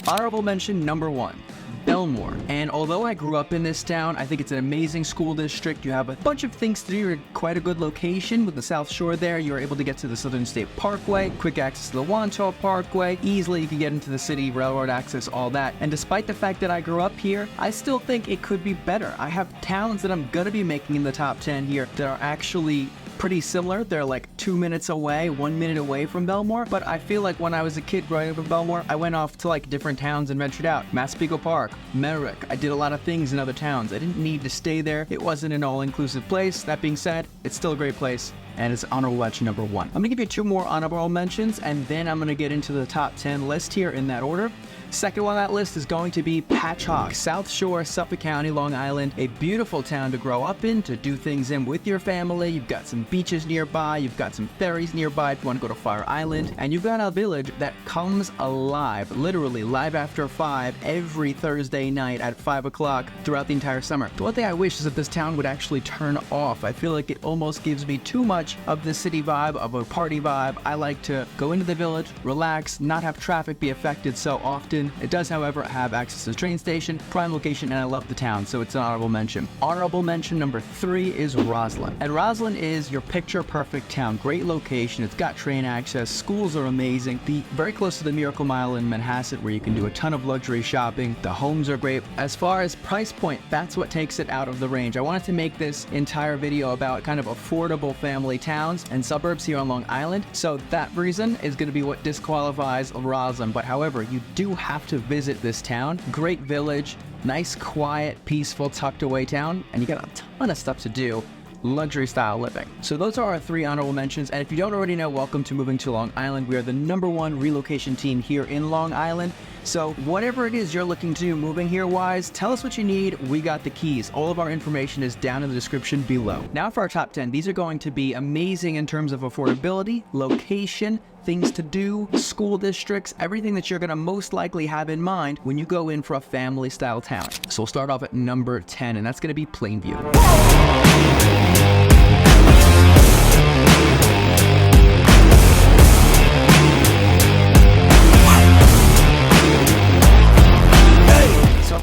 Honorable mention number 1. Bellmore. And although I grew up in this town, I think it's an amazing school district. You have a bunch of things to do. You're in quite a good location with the South Shore there. You're able to get to the Southern State Parkway, quick access to the Wantaw Parkway. Easily you can get into the city, railroad access, all that. And despite the fact that I grew up here, I still think it could be better. I have towns that I'm gonna be making in the top 10 here that are actually pretty similar. They're like 2 minutes away, 1 minute away from Bellmore, but I feel like when I was a kid growing up in Bellmore, I went off to like different towns and ventured out. Massapequa Park, Merrick. I did a lot of things in other towns. I didn't need to stay there. It wasn't an all-inclusive place. That being said, it's still a great place, and it's honorable mention number 1. I'm gonna give you 2 more honorable mentions, and then I'm gonna get into the top 10 list here in that order. Second one on that list is going to be Patchogue, South Shore, Suffolk County, Long Island. A beautiful town to grow up in, to do things in with your family. You've got some beaches nearby, you've got some ferries nearby if you want to go to Fire Island, and you've got a village that comes alive, literally live after 5 every Thursday night at 5 o'clock throughout the entire summer. The one thing I wish is that this town would actually turn off. I feel like it almost gives me too much of the city vibe, of a party vibe. I like to go into the village, relax, not have traffic be affected so often. It does, however, have access to the train station, prime location, and I love the town, so it's an honorable mention. Honorable mention number 3 is Roslyn. And Roslyn is your picture-perfect town. Great location, it's got train access, schools are amazing, very close to the Miracle Mile in Manhasset where you can do a ton of luxury shopping. The homes are great. As far as price point, that's what takes it out of the range. I wanted to make this entire video about kind of affordable family towns and suburbs here on Long Island, so that reason is going to be what disqualifies Roslyn. But however, you do have to visit this town. Great village, nice, quiet, peaceful, tucked away town, and you got a ton of stuff to do. Luxury style living. So those are our 3 honorable mentions, and if you don't already know, welcome to Moving to Long Island. We are the #1 relocation team here in Long Island. So whatever it is you're looking to do moving here wise, tell us what you need. We got the keys. All of our information is down in the description below. Now for our top 10, these are going to be amazing in terms of affordability, location, things to do, school districts, everything that you're going to most likely have in mind when you go in for a family style town. So we'll start off at number 10, and that's going to be Plainview.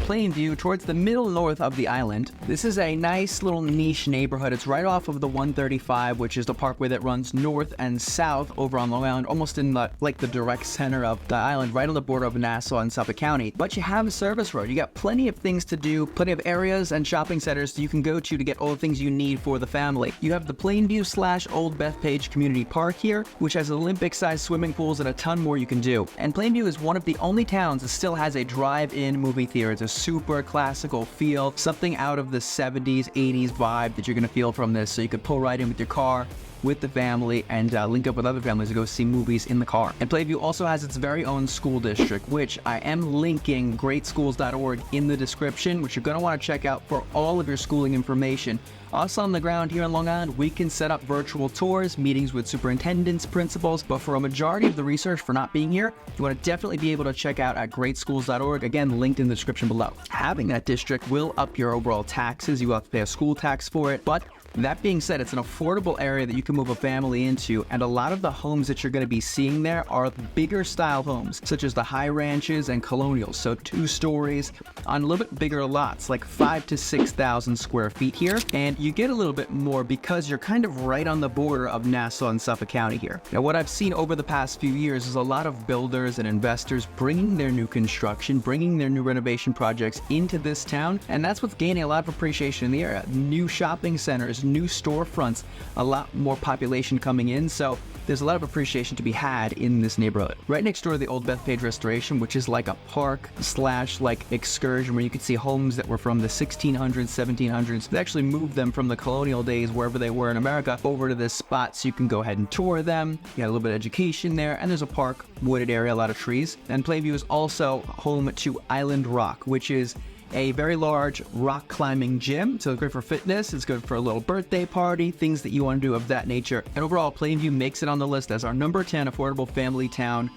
Plainview, towards the middle north of the island. This is a nice little niche neighborhood. It's right off of the 135, which is the parkway that runs north and south over on Long Island, almost in the direct center of the island, right on the border of Nassau and Suffolk County. But you have a service road. You got plenty of things to do, plenty of areas and shopping centers you can go to get all the things you need for the family. You have the Plainview / Old Bethpage Community Park here, which has Olympic-sized swimming pools and a ton more you can do. And Plainview is one of the only towns that still has a drive-in movie theater. It's a super classical feel, something out of the 70s, 80s vibe that you're going to feel from this, so you could pull right in with your car, with the family, and link up with other families to go see movies in the car. And Plainview also has its very own school district, which I am linking greatschools.org in the description, which you're going to want to check out for all of your schooling information. Us on the ground here in Long Island, we can set up virtual tours, meetings with superintendents, principals, but for a majority of the research for not being here, you want to definitely be able to check out at greatschools.org, again, linked in the description below. Having that district will up your overall taxes. You will have to pay a school tax for it, but that being said, it's an affordable area that you can move a family into, and a lot of the homes that you're going to be seeing there are bigger style homes, such as the high ranches and colonials, so 2 stories on a little bit bigger lots, like 5,000 to 6,000 square feet here, and you get a little bit more because you're kind of right on the border of Nassau and Suffolk County here. Now, what I've seen over the past few years is a lot of builders and investors bringing their new construction, bringing their new renovation projects into this town, and that's what's gaining a lot of appreciation in the area. New shopping centers, new storefronts, a lot more population coming in, so there's a lot of appreciation to be had in this neighborhood. Right next door to the Old Bethpage Restoration, which is like a park / excursion where you can see homes that were from the 1600s, 1700s. They actually moved them from the colonial days, wherever they were in America, over to this spot, so you can go ahead and tour them. You got a little bit of education there, and there's a park, wooded area, a lot of trees. And Plainview is also home to Island Rock, which is a very large rock climbing gym. So it's great for fitness, it's good for a little birthday party, things that you want to do of that nature. And overall, Plainview makes it on the list as our number 10 affordable family town.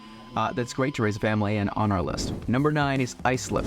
That's great to raise a family in on our list. Number 9 is Islip.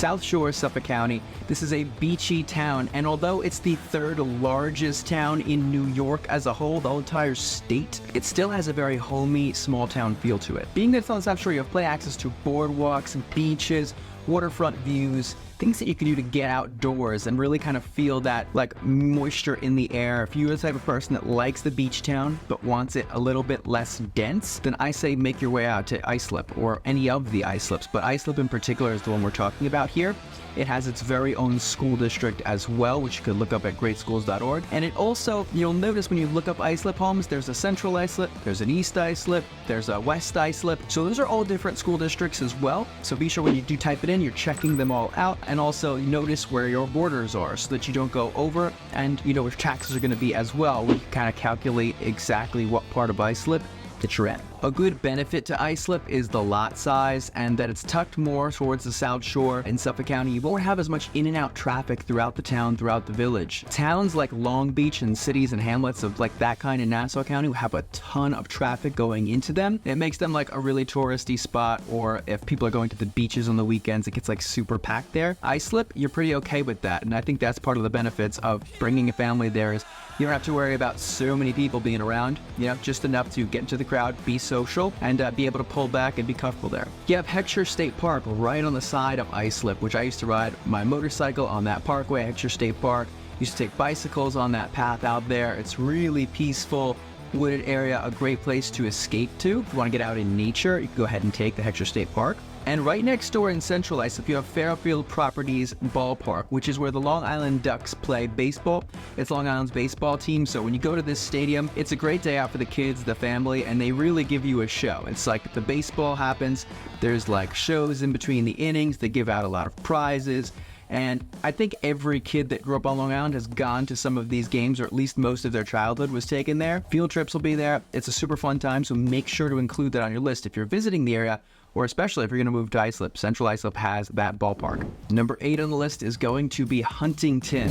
South Shore, Suffolk County. This is a beachy town, and although it's the third largest town in New York as a whole, the whole entire state, it still has a very homey, small town feel to it. Being that it's on the South Shore, you have play access to boardwalks, beaches, waterfront views, things that you can do to get outdoors and really kind of feel that like moisture in the air. If you're the type of person that likes the beach town but wants it a little bit less dense, then I say make your way out to Islip or any of the Islips, but Islip in particular is the one we're talking about here. It has its very own school district as well, which you could look up at greatschools.org. And it also, you'll notice when you look up Islip homes, there's a Central Islip, there's an East Islip, there's a West Islip. So those are all different school districts as well. So be sure when you do type it in, you're checking them all out. And also notice where your borders are so that you don't go over, and you know where taxes are going to be as well. We can kind of calculate exactly what part of Islip that you're in. A good benefit to Islip is the lot size and that it's tucked more towards the South Shore. In Suffolk County, you won't have as much in and out traffic throughout the town, throughout the village. Towns like Long Beach and cities and hamlets of like that kind in Nassau County will have a ton of traffic going into them. It makes them like a really touristy spot, or if people are going to the beaches on the weekends, it gets like super packed there. Islip, you're pretty okay with that, and I think that's part of the benefits of bringing a family there is you don't have to worry about so many people being around, you know, just enough to get into the crowd, be social, and be able to pull back and be comfortable there. You have Heckscher State Park right on the side of Islip, which I used to ride my motorcycle on that parkway, Heckscher State Park. Used to take bicycles on that path out there. It's really peaceful, wooded area, a great place to escape to. If you want to get out in nature, you can go ahead and take the Heckscher State Park. And right next door in Central Islip, you have Fairfield Properties Ballpark, which is where the Long Island Ducks play baseball. It's Long Island's baseball team, so when you go to this stadium, it's a great day out for the kids, the family, and they really give you a show. It's like the baseball happens, there's like shows in between the innings, they give out a lot of prizes. And I think every kid that grew up on Long Island has gone to some of these games, or at least most of their childhood was taken there. Field trips will be there. It's a super fun time, so make sure to include that on your list if you're visiting the area, or especially if you're going to move to Islip. Central Islip has that ballpark. Number 8 on the list is going to be Huntington.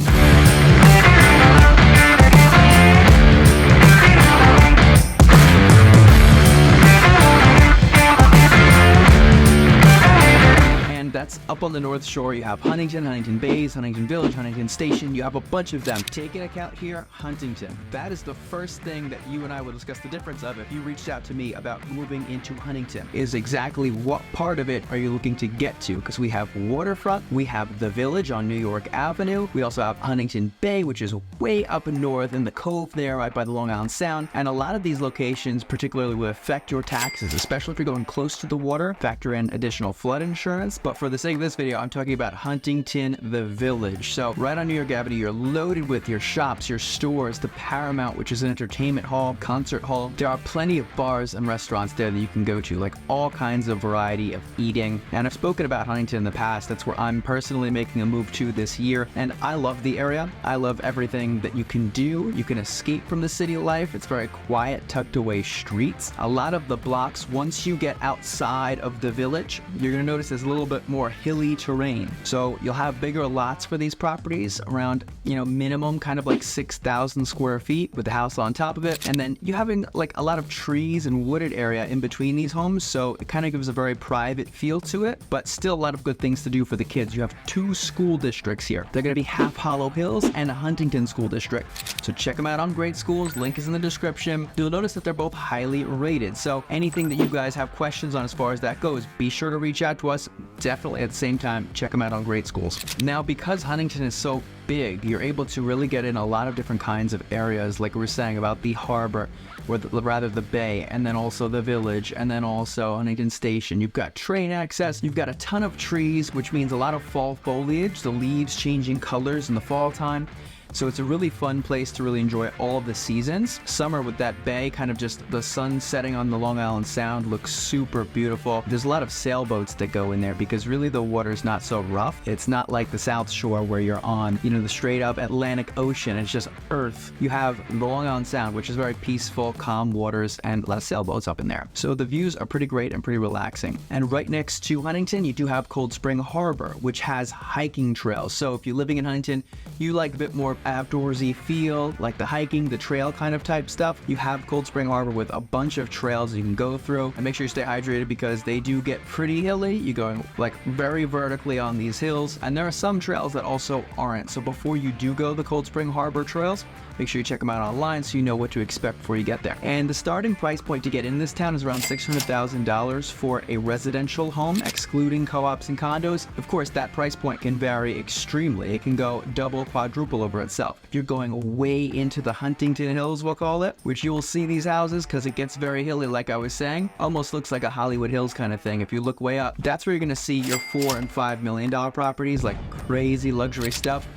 That's up on the North Shore. You have Huntington, Huntington Bays, Huntington Village, Huntington Station. You have a bunch of them. Take into account here, Huntington. That is the first thing that you and I will discuss the difference of if you reached out to me about moving into Huntington, is exactly what part of it are you looking to get to? Because we have waterfront, we have the Village on New York Avenue, we also have Huntington Bay, which is way up north in the cove there, right by the Long Island Sound. And a lot of these locations particularly will affect your taxes, especially if you're going close to the water. Factor in additional flood insurance. But for the sake of this video, I'm talking about Huntington, the Village. So right on New York Avenue, you're loaded with your shops, your stores, the Paramount, which is an entertainment hall, concert hall. There are plenty of bars and restaurants there that you can go to, like all kinds of variety of eating. And I've spoken about Huntington in the past. That's where I'm personally making a move to this year. And I love the area. I love everything that you can do. You can escape from the city life. It's very quiet, tucked away streets. A lot of the blocks, once you get outside of the Village, you're going to notice there's a little bit more hilly terrain. So you'll have bigger lots for these properties, around, you know, minimum kind of like 6,000 square feet with the house on top of it. And then you having like a lot of trees and wooded area in between these homes. So it kind of gives a very private feel to it, but still a lot of good things to do for the kids. You have 2 school districts here. They're going to be Half Hollow Hills and a Huntington School District. So check them out on Great Schools. Link is in the description. You'll notice that they're both highly rated. So anything that you guys have questions on as far as that goes, be sure to reach out to us. Definitely at the same time, check them out on Great Schools. Now, because Huntington is so big, you're able to really get in a lot of different kinds of areas, like we were saying about the harbor, or rather the bay, and then also the Village, and then also Huntington Station. You've got train access, you've got a ton of trees, which means a lot of fall foliage, the leaves changing colors in the fall time. So it's a really fun place to really enjoy all of the seasons. Summer with that bay, kind of just the sun setting on the Long Island Sound, looks super beautiful. There's a lot of sailboats that go in there because really the water's not so rough. It's not like the South Shore where you're on, you know, the straight up Atlantic Ocean. It's just earth. You have the Long Island Sound, which is very peaceful, calm waters, and a lot of sailboats up in there. So the views are pretty great and pretty relaxing. And right next to Huntington, you do have Cold Spring Harbor, which has hiking trails. So if you're living in Huntington, you like a bit more outdoorsy feel, like the hiking, the trail kind of type stuff, you have Cold Spring Harbor with a bunch of trails you can go through. And make sure you stay hydrated because they do get pretty hilly. You're going like very vertically on these hills, and there are some trails that also aren't. So before you do go the Cold Spring Harbor trails, make sure you check them out online so you know what to expect before you get there. And the starting price point to get in this town is around $600,000 for a residential home, excluding co-ops and condos. Of course, that price point can vary extremely. It can go double, quadruple over itself. If you're going way into the Huntington Hills, we'll call it, which you will see these houses because it gets very hilly, like I was saying. Almost looks like a Hollywood Hills kind of thing. If you look way up, that's where you're going to see your $4 and $5 million properties, like crazy luxury stuff.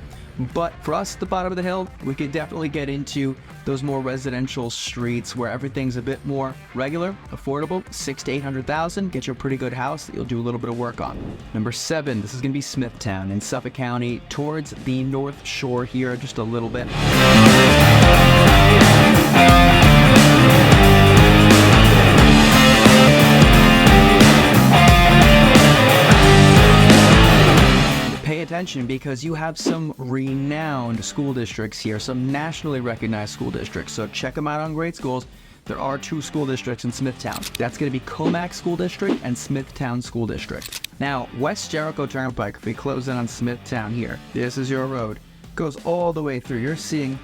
But for us at the bottom of the hill, we could definitely get into those more residential streets where everything's a bit more regular, affordable. 600,000 to 800,000, get you a pretty good house that you'll do a little bit of work on. Number 7, this is going to be Smithtown in Suffolk County, towards the North Shore here, just a little bit. Pay attention because you have some renowned school districts here, some nationally recognized school districts. So check them out on Great Schools. There are 2 school districts in Smithtown. That's going to be Comac School District and Smithtown School District. Now, West Jericho Turnpike, if we close in on Smithtown here, this is your road, goes all the way through. You're seeing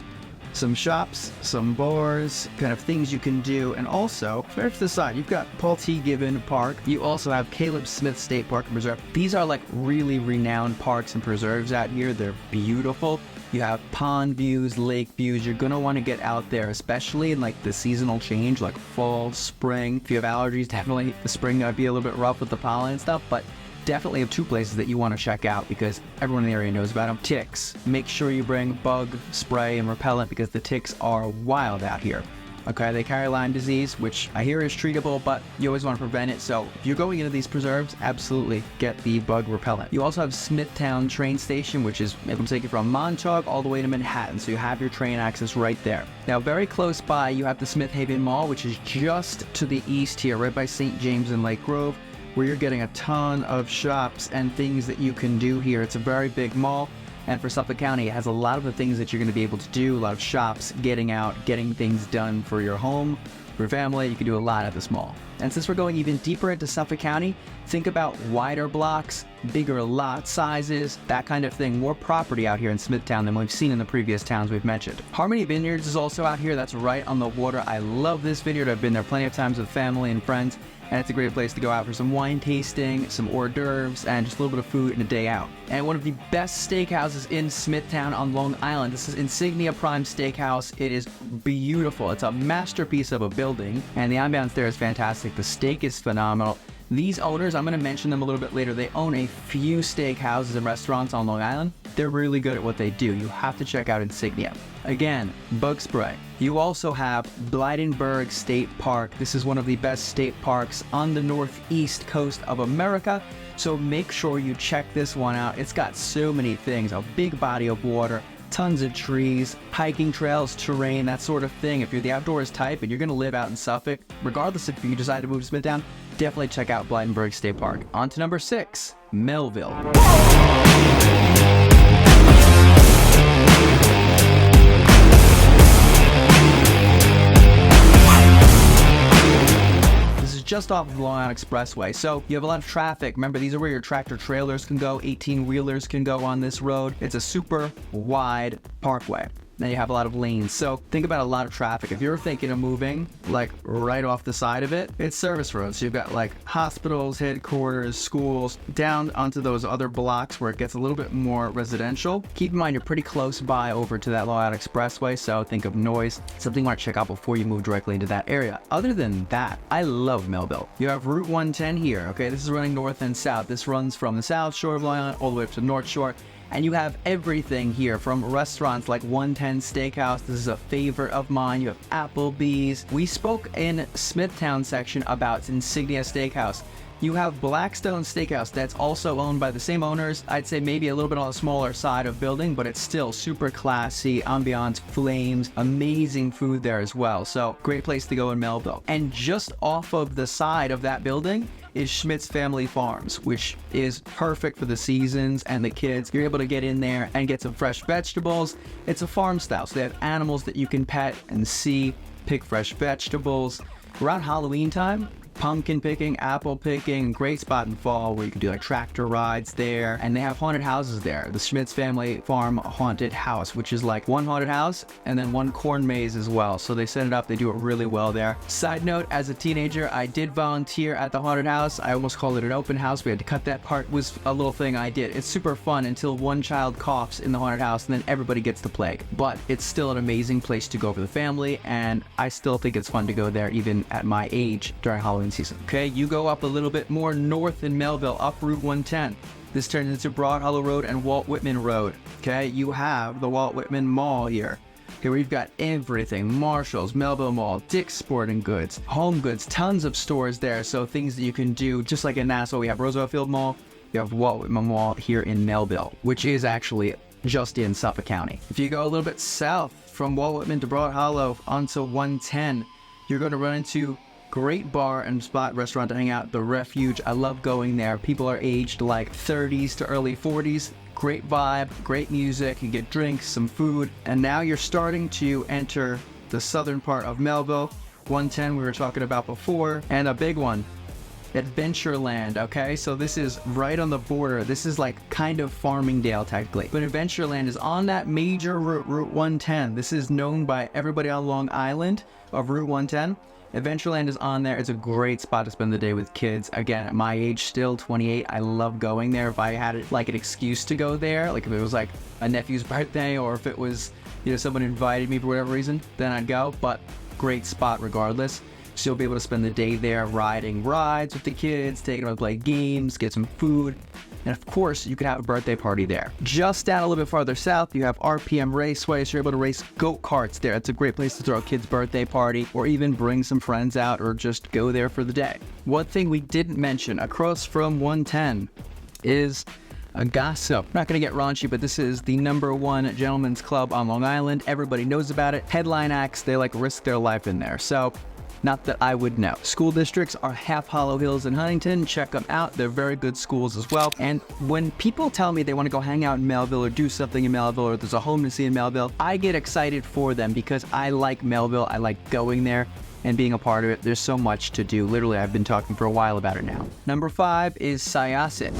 some shops, some bars, kind of things you can do. And also, right to the side, you've got Paul T. Gibbon Park. You also have Caleb Smith State Park and Preserve. These are like really renowned parks and preserves out here. They're beautiful. You have pond views, lake views. You're going to want to get out there, especially in like the seasonal change, like fall, spring. If you have allergies, definitely the spring might be a little bit rough with the pollen and stuff, but definitely have 2 places that you want to check out because everyone in the area knows about them. Ticks. Make sure you bring bug spray and repellent because the ticks are wild out here. Okay, they carry Lyme disease, which I hear is treatable, but you always want to prevent it. So if you're going into these preserves, absolutely get the bug repellent. You also have Smithtown train station, which is, it'll take you from Patchogue all the way to Manhattan. So you have your train access right there. Now, very close by, you have the Smith Haven Mall, which is just to the east here, right by St. James and Lake Grove, where you're getting a ton of shops and things that you can do here. It's a very big mall, and for Suffolk County, it has a lot of the things that you're going to be able to do, a lot of shops, getting out, getting things done for your home, for your family. You can do a lot at this mall. And since we're going even deeper into Suffolk County, think about wider blocks, bigger lot sizes, that kind of thing. More property out here in Smithtown than we've seen in the previous towns we've mentioned. Harmony Vineyards is also out here. That's right on the water. I love this vineyard. I've been there plenty of times with family and friends, and it's a great place to go out for some wine tasting, some hors d'oeuvres, and just a little bit of food and a day out. And one of the best steakhouses in Smithtown on Long Island. This is Insignia Prime Steakhouse. It is beautiful. It's a masterpiece of a building, and the ambiance there is fantastic. The steak is phenomenal. These owners, I'm going to mention them a little bit later, they own a few steakhouses and restaurants on Long Island. They're really good at what they do. You have to check out Insignia. Again, bug spray. You also have Blydenburg State Park. This is one of the best state parks on the northeast coast of America. So make sure you check this one out. It's got so many things, a big body of water, tons of trees, hiking trails, terrain, that sort of thing. If you're the outdoors type and you're going to live out in Suffolk, regardless if you decide to move to Smithtown, definitely check out Blydenburg State Park. On to number 6, Melville. Just off of the Long Island Expressway, so you have a lot of traffic. Remember, these are where your tractor trailers can go, 18-wheelers can go on this road. It's a super wide parkway. Then you have a lot of lanes, so think about a lot of traffic. If you're thinking of moving like right off the side of it, it's service roads. So you've got like hospitals, headquarters, schools, down onto those other blocks where it gets a little bit more residential. Keep in mind you're pretty close by over to that Long Island Expressway, so think of noise, something you want to check out before you move directly into that area. Other than that, I love Melville. You have Route 110 here, okay? This is running north and south. This runs from the south shore of Long Island all the way up to the north shore. And you have everything here from restaurants like 110 Steakhouse. This is a favorite of mine. You have Applebee's. We spoke in Smithtown section about Insignia Steakhouse. You have Blackstone Steakhouse that's also owned by the same owners. I'd say maybe a little bit on the smaller side of building, but it's still super classy, ambiance, flames, amazing food there as well. So great place to go in Melville. And just off of the side of that building is Schmidt's Family Farms, which is perfect for the seasons and the kids. You're able to get in there and get some fresh vegetables. It's a farm style, so they have animals that you can pet and see, pick fresh vegetables. Around Halloween time, pumpkin picking, apple picking, great spot in fall where you can do like tractor rides there. And they have haunted houses there. The Schmidt's Family Farm Haunted House, which is like one haunted house and then one corn maze as well. So they set it up, they do it really well there. Side note, as a teenager, I did volunteer at the haunted house. I almost called it an open house. We had to cut that part. It was a little thing I did. It's super fun until one child coughs in the haunted house and then everybody gets the plague. But it's still an amazing place to go for the family, and I still think it's fun to go there even at my age during Halloween season. Okay, you go up a little bit more north in Melville, up Route 110. This turns into Broad Hollow Road and Walt Whitman Road. Okay, you have the Walt Whitman Mall here. Okay, we've got everything: Marshall's, Melville Mall, Dick's Sporting Goods, Home Goods, tons of stores there. So things that you can do, just like in Nassau, we have Roosevelt Field Mall, you have Walt Whitman Mall here in Melville, which is actually just in Suffolk County. If you go a little bit south from Walt Whitman to Broad Hollow onto 110, you're going to run into great bar and spot restaurant to hang out, The Refuge. I love going there. People are aged like 30s to early 40s. Great vibe, great music. You get drinks, some food. And now you're starting to enter the southern part of Melville. 110 we were talking about before. And a big one, Adventureland. Okay, so this is right on the border. This is like kind of Farmingdale technically, but Adventureland is on that major route, Route 110. This is known by everybody on Long Island of Route 110. Adventureland is on there. It's a great spot to spend the day with kids. Again, at my age, still 28, I love going there. If I had it like an excuse to go there, like if it was like a nephew's birthday, or if it was, you know, someone invited me for whatever reason, then I'd go. But great spot regardless. So you'll be able to spend the day there riding rides with the kids, taking them to play games, get some food. And of course, you could have a birthday party there. Just down a little bit farther south, you have RPM Raceway, so you're able to race go-karts there. It's a great place to throw a kid's birthday party, or even bring some friends out, or just go there for the day. One thing we didn't mention across from 110 is a gossip. I'm not going to get raunchy, but this is the #1 gentleman's club on Long Island. Everybody knows about it. Headline acts, they like risk their life in there. So not that I would know. School districts are Half Hollow Hills and Huntington. Check them out. They're very good schools as well. And when people tell me they want to go hang out in Melville or do something in Melville, or there's a home to see in Melville, I get excited for them because I like Melville. I like going there and being a part of it. There's so much to do. Literally, I've been talking for a while about it now. Number 5 is Syosset.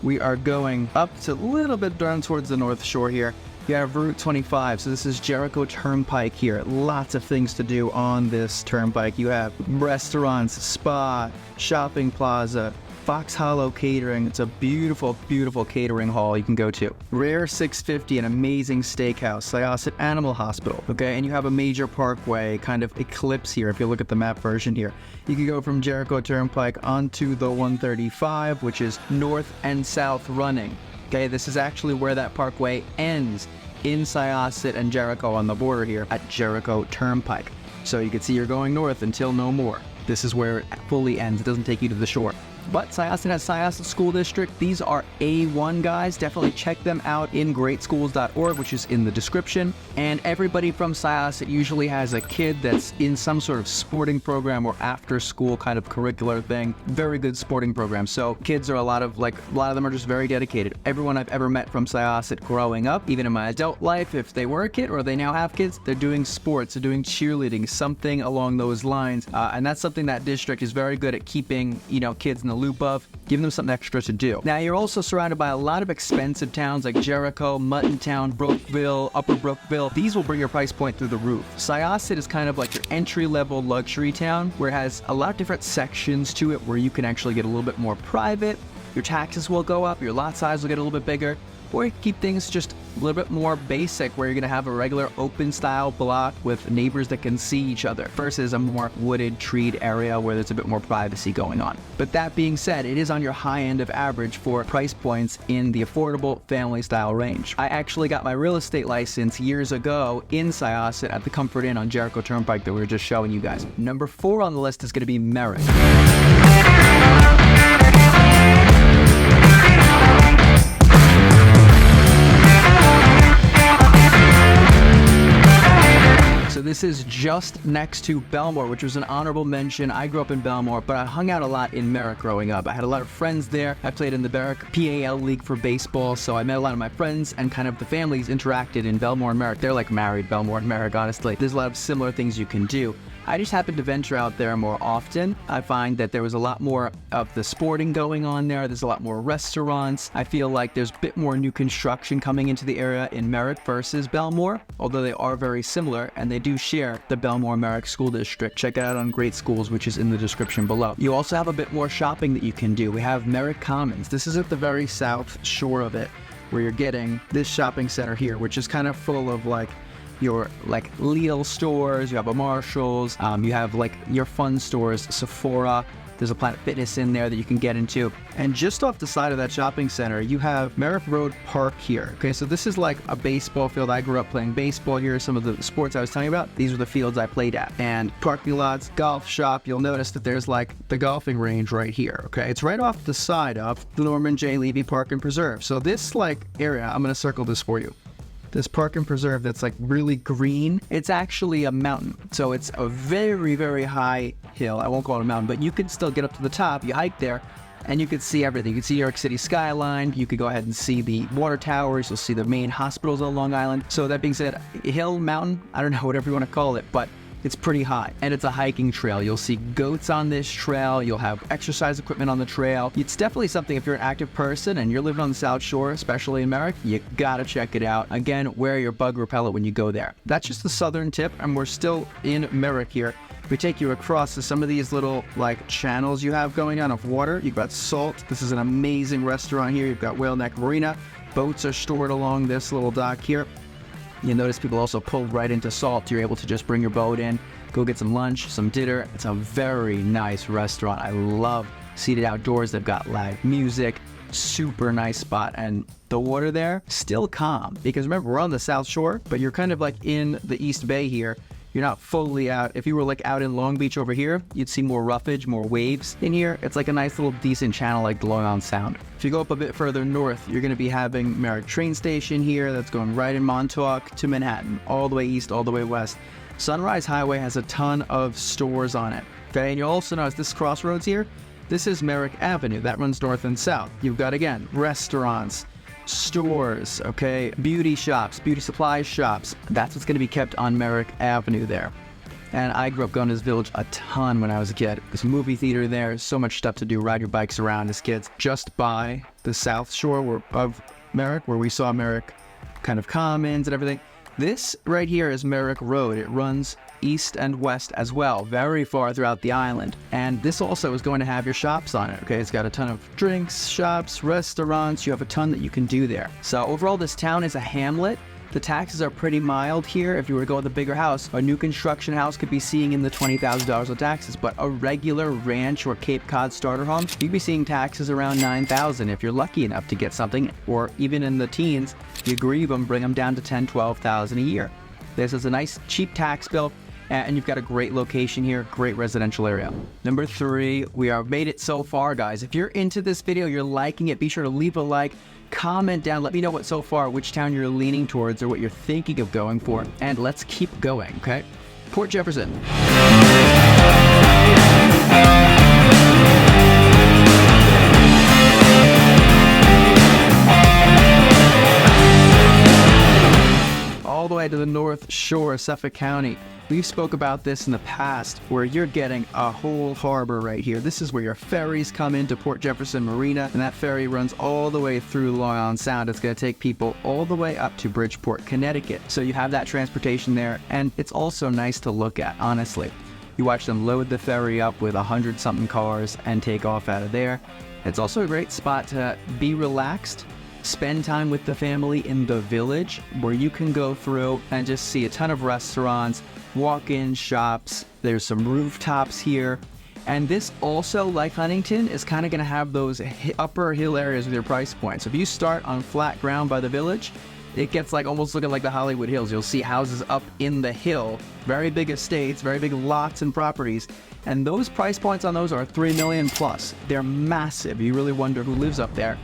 We are going up to a little bit down towards the North Shore here. You have Route 25, so this is Jericho Turnpike here. Lots of things to do on this turnpike. You have restaurants, spa, shopping plaza, Fox Hollow Catering. It's a beautiful, beautiful catering hall you can go to. Rare 650, an amazing steakhouse. Syosset Animal Hospital, okay? And you have a major parkway kind of eclipse here if you look at the map version here. You can go from Jericho Turnpike onto the 135, which is north and south running. Okay, this is actually where that parkway ends in Syosset and Jericho on the border here at Jericho Turnpike. So you can see you're going north until no more. This is where it fully ends. It doesn't take you to the shore. But Syosset has Syosset School District. These are A1 guys. Definitely check them out in greatschools.org, which is in the description. And everybody from Syosset usually has a kid that's in some sort of sporting program or after school kind of curricular thing. Very good sporting program. So kids are a lot of them are just very dedicated. Everyone I've ever met from Syosset growing up, even in my adult life, if they were a kid or they now have kids, they're doing sports, they're doing cheerleading, something along those lines. And that's something that district is very good at keeping, kids in the loop of, giving them something extra to do. Now, you're also surrounded by a lot of expensive towns like Jericho, Muttontown, Brookville, Upper Brookville. These will bring your price point through the roof. Syosset is kind of like your entry-level luxury town, where it has a lot of different sections to it where you can actually get a little bit more private. Your taxes will go up, your lot size will get a little bit bigger, or you can keep things just A little bit more basic, where you're going to have a regular open style block with neighbors that can see each other, versus a more wooded, treed area where there's a bit more privacy going on. But that being said, it is on your high end of average for price points in the affordable family style range. I actually got my real estate license years ago in Syosset at the Comfort Inn on Jericho Turnpike that we were just showing you guys. Number 4 on the list is going to be Merrick. So this is just next to Bellmore, which was an honorable mention. I grew up in Bellmore, but I hung out a lot in Merrick growing up. I had a lot of friends there. I played in the Merrick PAL League for baseball, so I met a lot of my friends, and kind of the families interacted in Bellmore and Merrick. They're like married, Bellmore and Merrick, honestly. There's a lot of similar things you can do. I just happened to venture out there more often. I find that there was a lot more of the sporting going on there. There's a lot more restaurants. I feel like there's a bit more new construction coming into the area in Merrick versus Bellmore, although they are very similar, and they do share the Bellmore-Merrick School District. Check it out on Great Schools, which is in the description below. You also have a bit more shopping that you can do. We have Merrick Commons. This is at the very south shore of it, where you're getting this shopping center here, which is kind of full of like your like Lidl stores, you have a Marshalls, you have like your fun stores, Sephora, there's a Planet Fitness in there that you can get into. And just off the side of that shopping center, you have Merrick Road Park here. Okay, so this is like a baseball field. I grew up playing baseball here. Some of the sports I was telling you about, these were the fields I played at. And parking lots, golf shop, you'll notice that there's like the golfing range right here, okay? It's right off the side of the Norman J. Levy Park and Preserve. So this like area, I'm gonna circle this for you. This park and preserve that's like really green, it's actually a mountain. So it's a very, very high hill. I won't call it a mountain, but you can still get up to the top. You hike there and you can see everything. You can see New York City skyline. You could go ahead and see the water towers. You'll see the main hospitals on Long Island. So that being said, hill, mountain, I don't know, whatever you want to call it, but it's pretty high, and it's a hiking trail. You'll see goats on this trail. You'll have exercise equipment on the trail. It's definitely something, if you're an active person and you're living on the South Shore, especially in Merrick, you gotta check it out. Again, wear your bug repellent when you go there. That's just the southern tip, and we're still in Merrick here. We take you across to some of these little like channels you have going on of water. You've got Salt. This is an amazing restaurant here. You've got Whale Neck Marina. Boats are stored along this little dock here. You notice people also pull right into Salt. You're able to just bring your boat in, go get some lunch, some dinner. It's a very nice restaurant. I love seated outdoors. They've got live music, super nice spot. And the water there, still calm. Because remember, we're on the South Shore, but you're kind of like in the East Bay here. You're not fully out. If you were like out in Long Beach over here, you'd see more roughage, more waves. In here, it's like a nice little decent channel like the Long Island Sound. If you go up a bit further north, you're going to be having Merrick train station here that's going right in Montauk to Manhattan, all the way east, all the way west. Sunrise Highway has a ton of stores on it. Okay, and you'll also notice this crossroads here, this is Merrick Avenue. That runs north and south. You've got, again, restaurants, stores, okay, beauty shops, beauty supply shops. That's what's going to be kept on Merrick Avenue there. And I grew up going to this village a ton when I was a kid. There's a movie theater there, so much stuff to do, ride your bikes around as kids. Just by the South Shore of Merrick, where we saw Merrick kind of Commons and everything. This right here is Merrick Road. It runs east and west as well, very far throughout the island. And this also is going to have your shops on it, okay? It's got a ton of drinks, shops, restaurants. You have a ton that you can do there. So overall, this town is a hamlet. The taxes are pretty mild here. If you were to go with a bigger house, a new construction house could be seeing in the $20,000 of taxes, but a regular ranch or Cape Cod starter home, you'd be seeing taxes around $9,000 if you're lucky enough to get something, or even in the teens, you grieve them, bring them down to $10,000, $12,000 a year. This is a nice cheap tax bill, and you've got a great location here, great residential area. Number 3, we have made it so far, guys. If you're into this video, you're liking it, be sure to leave a like, comment down, let me know which town you're leaning towards or what you're thinking of going for, and let's keep going, okay? Port Jefferson. All the way to the North Shore of Suffolk County. We've spoke about this in the past, where you're getting a whole harbor right here. This is where your ferries come into Port Jefferson Marina, and that ferry runs all the way through Long Island Sound. It's going to take people all the way up to Bridgeport, Connecticut. So you have that transportation there, and it's also nice to look at, honestly. You watch them load the ferry up with 100-something cars and take off out of there. It's also a great spot to be relaxed, spend time with the family in the village, where you can go through and just see a ton of restaurants, walk-in shops. There's some rooftops here. And this also, like Huntington, is kind of going to have those upper hill areas with your price points. So if you start on flat ground by the village, it gets like almost looking like the Hollywood Hills. You'll see houses up in the hill, very big estates, very big lots and properties. And those price points on those are 3 million plus. They're massive. You really wonder who lives up there.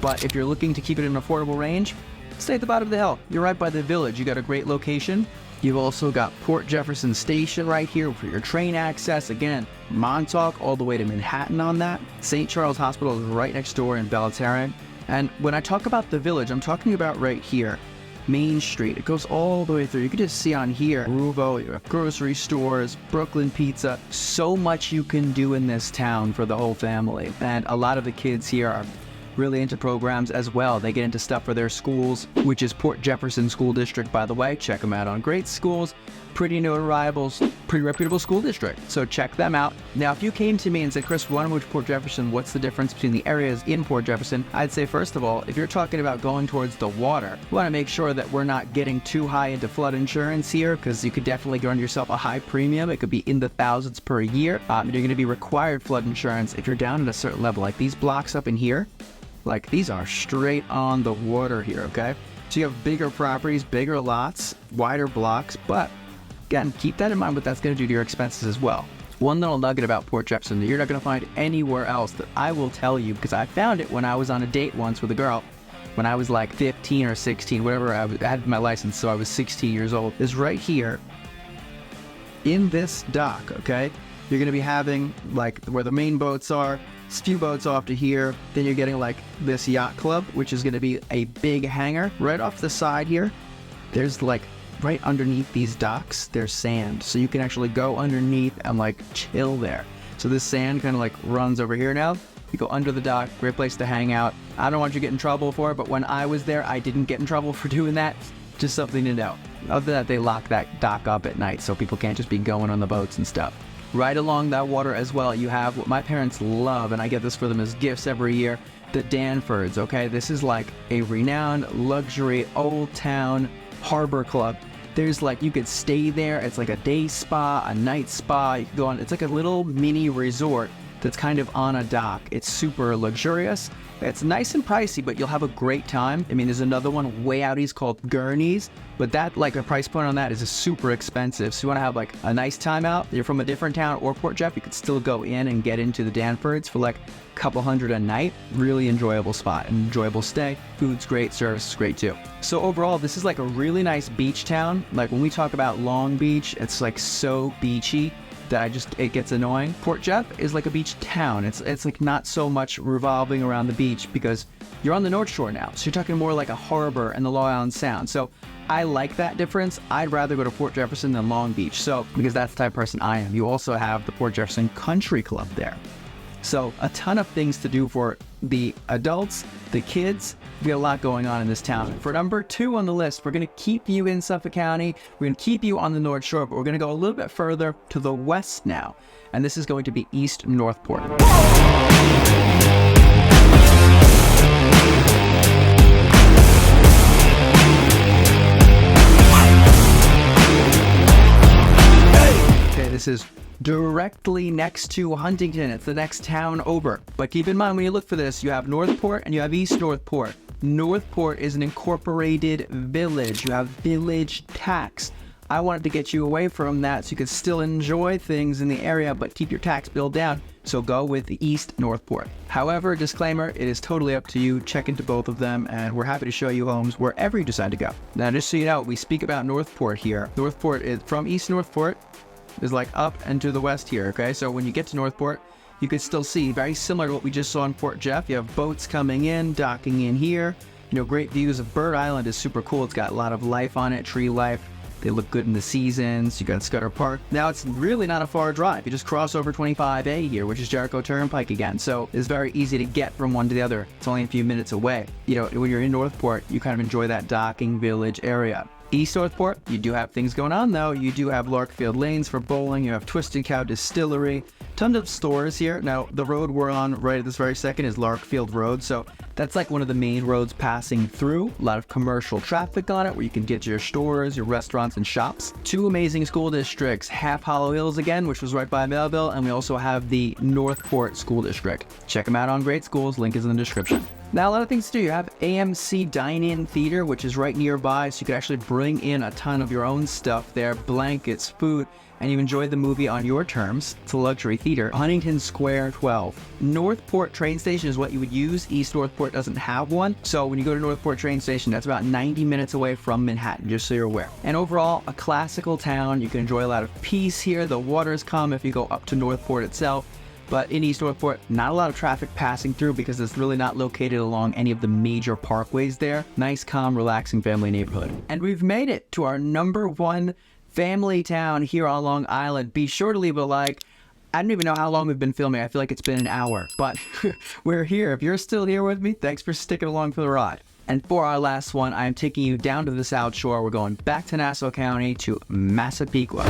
But if you're looking to keep it in an affordable range, stay at the bottom of the hill. You're right by the village. You got a great location. You've also got Port Jefferson Station right here for your train access. Again, Montauk all the way to Manhattan on that. St. Charles Hospital is right next door in Belterra. And when I talk about the village, I'm talking about right here, Main Street. It goes all the way through. You can just see on here, Ruvo, you have grocery stores, Brooklyn Pizza. So much you can do in this town for the whole family. And a lot of the kids here are really into programs as well. They get into stuff for their schools, which is Port Jefferson School District, by the way. Check them out on Great Schools. Pretty notable, pretty reputable school district. So check them out. Now, if you came to me and said, Chris, why don't we move to Port Jefferson? What's the difference between the areas in Port Jefferson? I'd say, first of all, if you're talking about going towards the water, we want to make sure that we're not getting too high into flood insurance here, because you could definitely earn yourself a high premium. It could be in the thousands per year. You're going to be required flood insurance if you're down at a certain level. Like these blocks up in here, like these are straight on the water here, okay? So you have bigger properties, bigger lots, wider blocks, but again, keep that in mind what that's going to do to your expenses as well. One little nugget about Port Jefferson that you're not going to find anywhere else that I will tell you, because I found it when I was on a date once with a girl, when I was like 15 or 16, whatever, I had my license, so I was 16 years old, is right here in this dock, okay? You're going to be having like where the main boats are, a few boats off to here, then you're getting like this yacht club, which is going to be a big hangar. Right off the side here, there's like right underneath these docks, there's sand. So you can actually go underneath and like chill there. So this sand kind of like runs over here now. You go under the dock, great place to hang out. I don't want you to get in trouble for it, but when I was there, I didn't get in trouble for doing that. Just something to know. Other than that, they lock that dock up at night so people can't just be going on the boats and stuff. Right along that water as well, you have what my parents love, and I get this for them as gifts every year, the Danfords, okay? This is like a renowned luxury old town harbor club. There's like, you could stay there. It's like a day spa, a night spa. You can go on, it's like a little mini resort that's kind of on a dock. It's super luxurious. It's nice and pricey, but you'll have a great time. I mean, there's another one way out east called Gurney's, but that, like, the price point on that is super expensive. So you want to have like a nice time out, you're from a different town or Port Jeff, you could still go in and get into the Danfords for like a couple $100 a night. Really enjoyable spot, enjoyable stay. Food's great, service is great too. So overall, this is like a really nice beach town. Like when we talk about Long Beach, it's like so beachy that it gets annoying. Port Jeff is like a beach town. It's like not so much revolving around the beach because you're on the North Shore now. So you're talking more like a harbor and the Long Island Sound. So I like that difference. I'd rather go to Port Jefferson than Long Beach. So, because that's the type of person I am. You also have the Port Jefferson Country Club there. So a ton of things to do for the adults, the kids. We got a lot going on in this town. For number 2 on the list, we're going to keep you in Suffolk County. We're going to keep you on the North Shore, but we're going to go a little bit further to the west now. And this is going to be East Northport. Okay, this is directly next to Huntington. It's the next town over. But keep in mind when you look for this, you have Northport and you have East Northport. Northport is an incorporated village. You have village tax. I wanted to get you away from that so you could still enjoy things in the area but keep your tax bill down. So go with East Northport. However, disclaimer, it is totally up to you. Check into both of them and we're happy to show you homes wherever you decide to go. Now, just so you know, we speak about Northport here. Northport is from East Northport is like up and to the west here, okay? So when you get to Northport, you could still see very similar to what we just saw in Port Jeff. You have boats coming in, docking in here. You know, great views of Bird Island is super cool. It's got a lot of life on it, tree life. They look good in the seasons. You got Scudder Park. Now it's really not a far drive. You just cross over 25A here, which is Jericho Turnpike again. So it's very easy to get from one to the other. It's only a few minutes away. You know, when you're in Northport, you kind of enjoy that docking village area. East Northport, you do have things going on though. You do have Larkfield Lanes for bowling, you have Twisted Cow Distillery, tons of stores here. Now, the road we're on right at this very second is Larkfield Road, so that's like one of the main roads passing through. A lot of commercial traffic on it where you can get to your stores, your restaurants, and shops. Two amazing school districts, HABLO Hills again, which was right by Melville, and we also have the Northport School District. Check them out on Great Schools, link is in the description. Now, a lot of things to do. You have AMC Dine-In Theater, which is right nearby, so you can actually bring in a ton of your own stuff there, blankets, food, and you enjoy the movie on your terms. It's a luxury theater. Huntington Square 12. Northport train station is what you would use. East Northport doesn't have one. So when you go to Northport train station, that's about 90 minutes away from Manhattan, just so you're aware. And overall, a classical town. You can enjoy a lot of peace here. The waters come if you go up to Northport itself. But in East Northport, not a lot of traffic passing through because it's really not located along any of the major parkways there. Nice, calm, relaxing family neighborhood. And we've made it to our #1 family town here on Long Island. Be sure to leave a like. I don't even know how long we've been filming. I feel like it's been an hour, but we're here. If you're still here with me, thanks for sticking along for the ride. And for our last one, I'm taking you down to the South Shore. We're going back to Nassau County to Massapequa.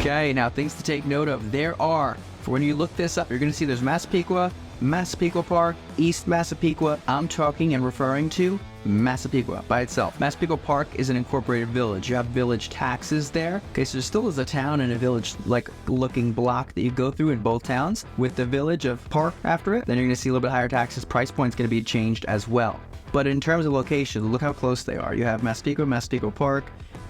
Okay, now things to take note of. There are, for when you look this up, you're going to see there's Massapequa, Massapequa Park, East Massapequa. I'm talking and referring to Massapequa by itself. Massapequa Park is an incorporated village. You have village taxes there. Okay, so there still is a town and a village like looking block that you go through in both towns with the village of Park after it. Then you're going to see a little bit higher taxes. Price point's going to be changed as well. But in terms of location, look how close they are. You have Massapequa, Massapequa Park,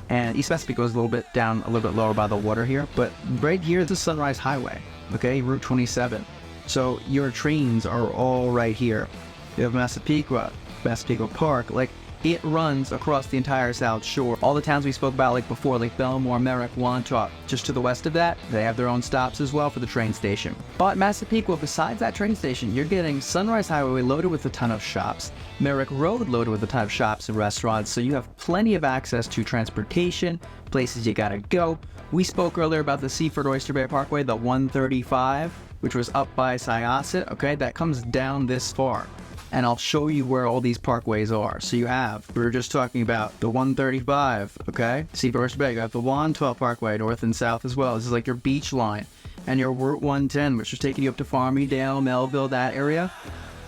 and East Massapequa is a little bit down, a little bit lower by the water here. But right here, this is Sunrise Highway, okay, Route 27. So your trains are all right here. You have Massapequa, Massapequa Park, like it runs across the entire South Shore. All the towns we spoke about like before, like Bellmore, Merrick, Wantagh, just to the west of that, they have their own stops as well for the train station. But Massapequa, besides that train station, you're getting Sunrise Highway loaded with a ton of shops, Merrick Road loaded with a ton of shops and restaurants, so you have plenty of access to transportation, places you gotta go. We spoke earlier about the Seaford Oyster Bay Parkway, the 135, which was up by Syosset, okay? That comes down this far. And I'll show you where all these parkways are. So you have, we were just talking about the 135, okay? Seaford Oyster Bay, you have the 112 Parkway, north and south as well. This is like your beach line. And your Route 110, which is taking you up to Farmingdale, Melville, that area.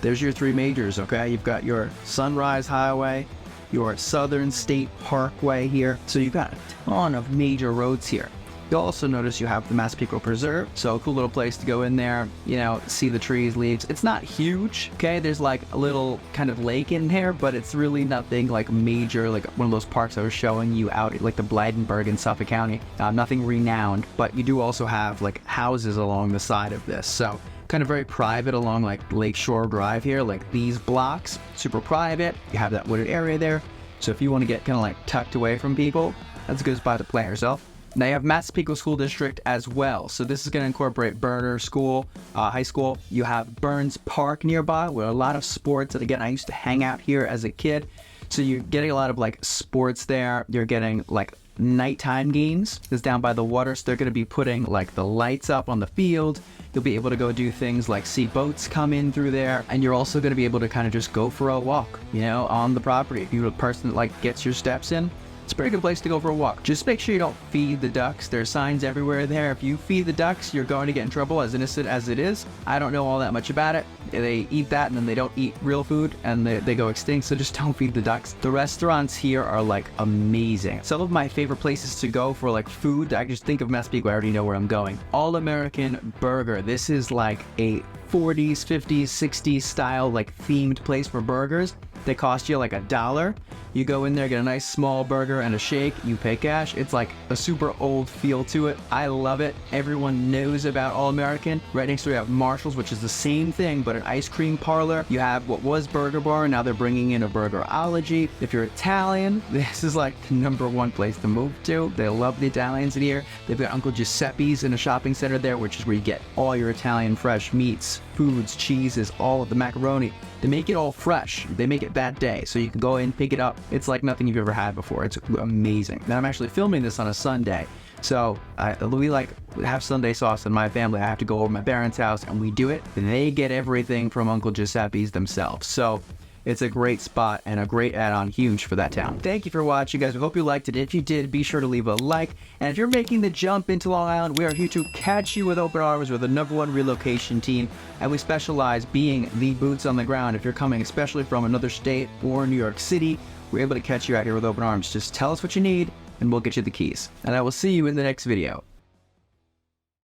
There's your three majors, okay? You've got your Sunrise Highway, your Southern State Parkway here. So you've got a ton of major roads here. You'll also notice you have the Massapequa Preserve, so a cool little place to go in there, you know, see the trees, leaves. It's not huge, okay? There's like a little kind of lake in there, but it's really nothing like major, like one of those parks I was showing you out, like the Blydenburg in Suffolk County. Nothing renowned, but you do also have like houses along the side of this, so kind of very private along like Lakeshore Drive here, like these blocks, super private. You have that wooded area there, so if you want to get kind of like tucked away from people, that's a good spot to plant yourself. Now you have Massapequa School District as well. So this is going to incorporate Burner School, High School. You have Burns Park nearby with a lot of sports. And again, I used to hang out here as a kid. So you're getting a lot of like sports there. You're getting like nighttime games. It's down by the water. So they're going to be putting like the lights up on the field. You'll be able to go do things like see boats come in through there. And you're also going to be able to kind of just go for a walk, you know, on the property. If you're a person that like gets your steps in, it's a pretty good place to go for a walk. Just make sure you don't feed the ducks. There are signs everywhere there. If you feed the ducks, you're going to get in trouble, as innocent as it is. I don't know all that much about it. They eat that and then they don't eat real food and they go extinct, so just don't feed the ducks. The restaurants here are like amazing. Some of my favorite places to go for like food, I just think of Massapequa, I already know where I'm going. All American Burger. This is like a 40s, 50s, 60s style like themed place for burgers. They cost you like $1. You go in there, get a nice small burger and a shake, you pay cash. It's like a super old feel to it. I love it. Everyone knows about All American. Right next to it, you have Marshall's, which is the same thing, but an ice cream parlor. You have what was Burger Bar, now they're bringing in a Burgerology. If you're Italian, this is like the #1 place to move to. They love the Italians in here. They've got Uncle Giuseppe's in a shopping center there, which is where you get all your Italian fresh meats, foods, cheeses, all of the macaroni. They make it all fresh. They make it that day, so you can go in, pick it up. It's like nothing you've ever had before. It's amazing. Now I'm actually filming this on a Sunday, so we like have Sunday sauce in my family. I have to go over to my parents' house and we do it. They get everything from Uncle Giuseppe's themselves. So it's a great spot and a great add-on, huge for that town. Thank you for watching, guys. I hope you liked it. If you did, be sure to leave a like. And if you're making the jump into Long Island, we are here to catch you with open arms. We're the #1 relocation team, and we specialize being the boots on the ground. If you're coming, especially from another state or New York City, we're able to catch you out here with open arms. Just tell us what you need, and we'll get you the keys. And I will see you in the next video.